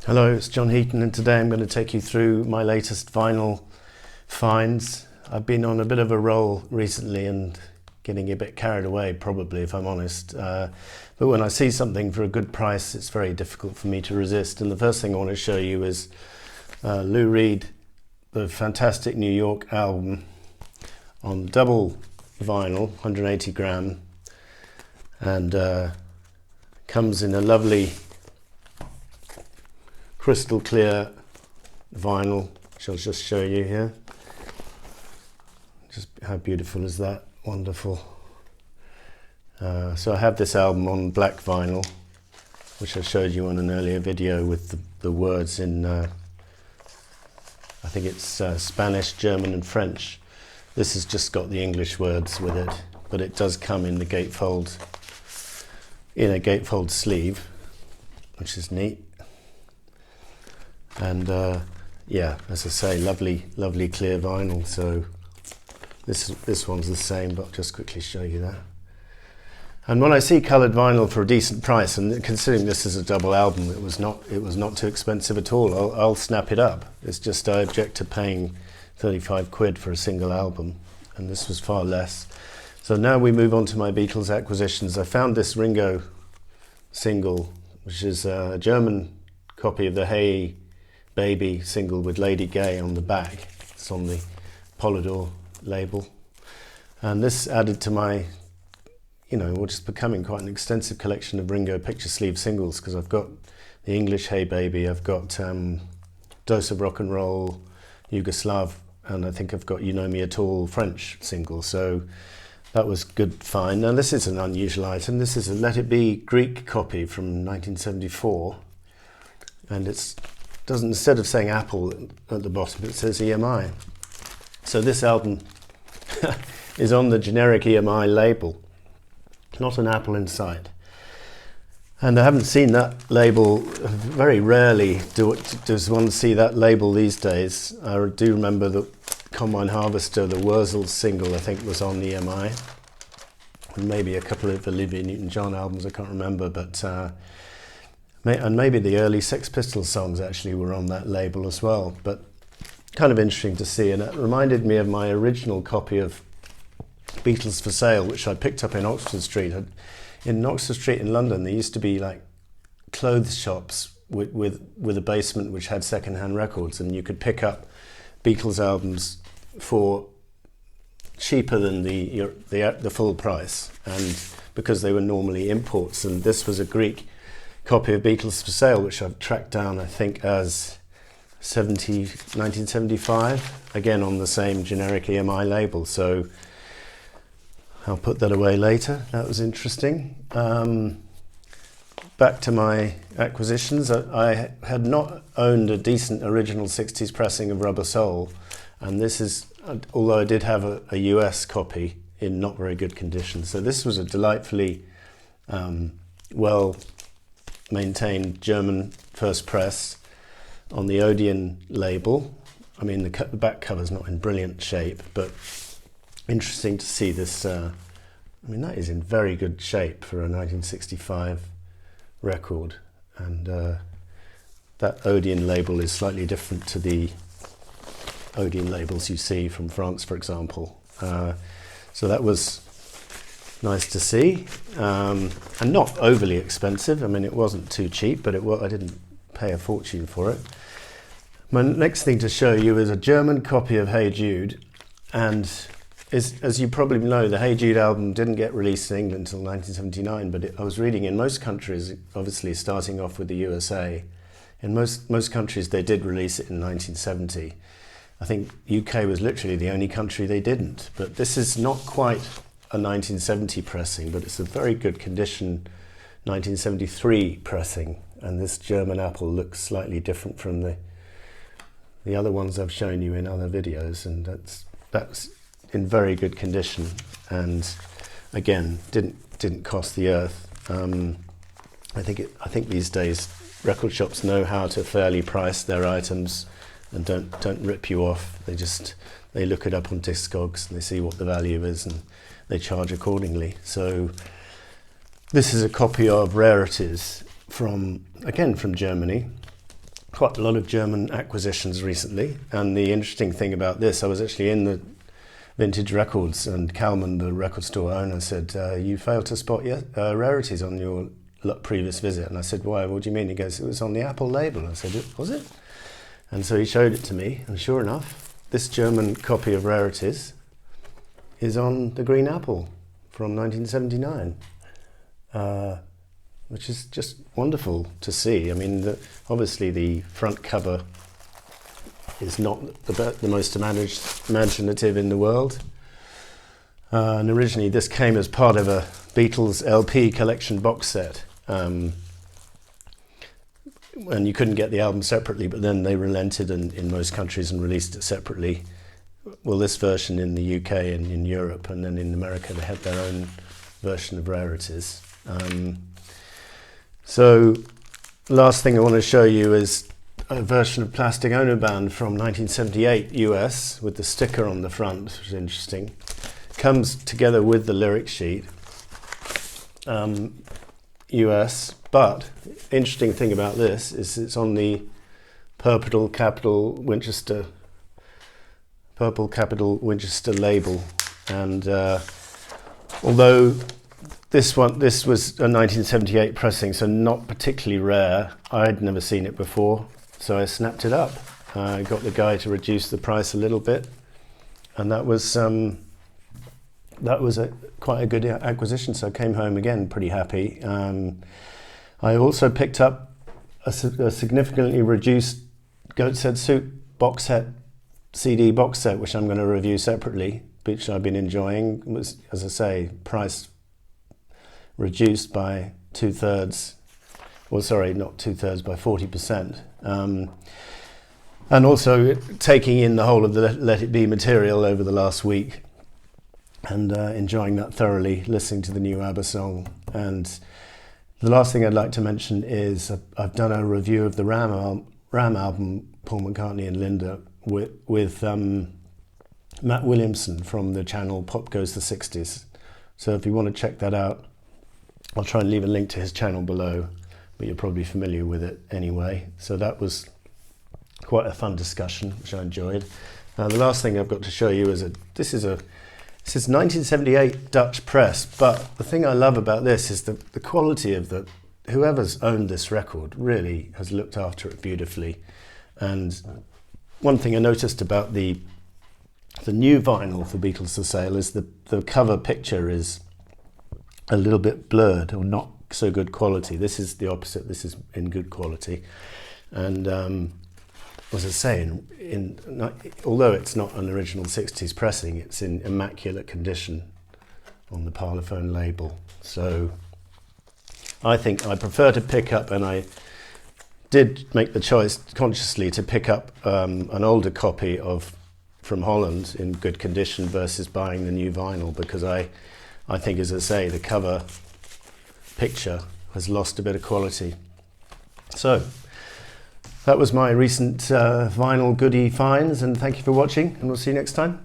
Hello, it's John Heaton, and today I'm going to take you through my latest vinyl finds. I've been on a bit of a roll recently and getting a bit carried away, probably, if I'm honest. But when I see something for a good price, it's very difficult for me to resist. And the first thing I want to show you is Lou Reed, the fantastic New York album on double vinyl, 180 gram, and comes in a lovely crystal clear vinyl, which I'll just show you here. Just how beautiful is that? Wonderful. So I have this album on black vinyl, which I showed you on an earlier video with the words in, I think it's Spanish, German and French. This has just got the English words with it, but it does come in the gatefold, in a gatefold sleeve, which is neat. And yeah, as I say, lovely clear vinyl. So this one's the same, but I'll just quickly show you that. And when I see coloured vinyl for a decent price, and considering this is a double album, it was not too expensive at all. I'll snap it up. It's just I object to paying 35 quid for a single album, and this was far less. So now we move on to my Beatles acquisitions. I found this Ringo single, which is a German copy of the Hey Baby single with Lady Gay on the back. It's on the Polydor label. And this added to my, what's becoming quite an extensive collection of Ringo picture sleeve singles, because I've got the English Hey Baby, I've got Dose of Rock and Roll, Yugoslav, and I think I've got You Know Me At All French single. So that was good find. Now this is an unusual item. This is a Let It Be Greek copy from 1974, and it's doesn't, instead of saying Apple at the bottom, it says EMI. So this album is on the generic EMI label, not an Apple in sight. And I haven't seen that label. Very rarely does one see that label these days. I do remember the Combine Harvester, the Wurzel's single, I think, was on EMI, and maybe a couple of Olivia Newton-John albums, I can't remember, but and maybe the early Sex Pistols songs actually were on that label as well. But kind of interesting to see, and it reminded me of my original copy of Beatles for Sale, which I picked up in Oxford Street. In Oxford Street in London, there used to be like clothes shops with a basement which had second-hand records, and you could pick up Beatles albums for cheaper than the full price, and because they were normally imports. And this was a Greek copy of Beatles for Sale, which I've tracked down, I think, as 1975, again on the same generic EMI label. So I'll put that away later. That was interesting. Back to my acquisitions. I had not owned a decent original 60s pressing of Rubber Soul, and this is, although I did have a US copy in not very good condition. So this was a delightfully well maintained German first press on the Odeon label. I mean, the back cover's not in brilliant shape, but interesting to see this. I mean, that is in very good shape for a 1965 record, and that Odeon label is slightly different to the Odeon labels you see from France, for example. So that was nice to see, and not overly expensive. I mean, it wasn't too cheap, but I didn't pay a fortune for it. My next thing to show you is a German copy of Hey Jude, and as you probably know, the Hey Jude album didn't get released in England until 1979, but I was reading in most countries, obviously starting off with the USA, in most countries they did release it in 1970. I think UK was literally the only country they didn't, but this is not quite a 1970 pressing, but it's a very good condition 1973 pressing, and this German apple looks slightly different from the other ones I've shown you in other videos, and that's in very good condition, and again didn't cost the earth. I think these days record shops know how to fairly price their items and don't rip you off. They look it up on Discogs and they see what the value is and they charge accordingly. So this is a copy of Rarities from Germany, quite a lot of German acquisitions recently, and the interesting thing about this, I was actually in the Vintage Records, and Kalman, the record store owner, said, you failed to spot rarities on your previous visit. And I said, why? What do you mean? He goes, it was on the Apple label. I said, was it? And so he showed it to me, and sure enough, this German copy of Rarities is on the Green Apple from 1979, which is just wonderful to see. I mean, obviously the front cover is not the most imaginative in the world. And originally this came as part of a Beatles LP collection box set. And you couldn't get the album separately, but then they relented in most countries and released it separately. Well, this version in the UK and in Europe, and then in America they had their own version of Rarities. So last thing I want to show you is a version of Plastic Ono Band from 1978 US with the sticker on the front, which is interesting. Comes together with the lyric sheet, US, but interesting thing about this is it's on the purple capital Winchester label, and although this was a 1978 pressing, so not particularly rare, I'd never seen it before, so I snapped it up. I got the guy to reduce the price a little bit, and that was quite a good acquisition, so I came home again pretty happy. I also picked up a significantly reduced Goat's Head Soup box set, CD box set, which I'm going to review separately, which I've been enjoying. It was, as I say, price reduced by 2/3, well, sorry, not 2/3, by 40%. And also taking in the whole of the Let It Be material over the last week, and enjoying that thoroughly, listening to the new ABBA song. And the last thing I'd like to mention is I've done a review of the Ram album, Paul McCartney and Linda, with Matt Williamson from the channel Pop Goes the 60s. So if you want to check that out, I'll try and leave a link to his channel below, but you're probably familiar with it anyway. So that was quite a fun discussion, which I enjoyed. The last thing I've got to show you is this is 1978 Dutch press, but the thing I love about this is the quality of whoever's owned this record really has looked after it beautifully. And one thing I noticed about the new vinyl for Beatles for Sale is the cover picture is a little bit blurred, or not so good quality. This is the opposite. This is in good quality. And as I say, although it's not an original 60s pressing, it's in immaculate condition on the Parlophone label. So I think I prefer to pick up, and I did make the choice consciously to pick up an older copy from Holland in good condition versus buying the new vinyl, because I think, as I say, the cover picture has lost a bit of quality. So that was my recent vinyl goodie finds, and thank you for watching, and we'll see you next time.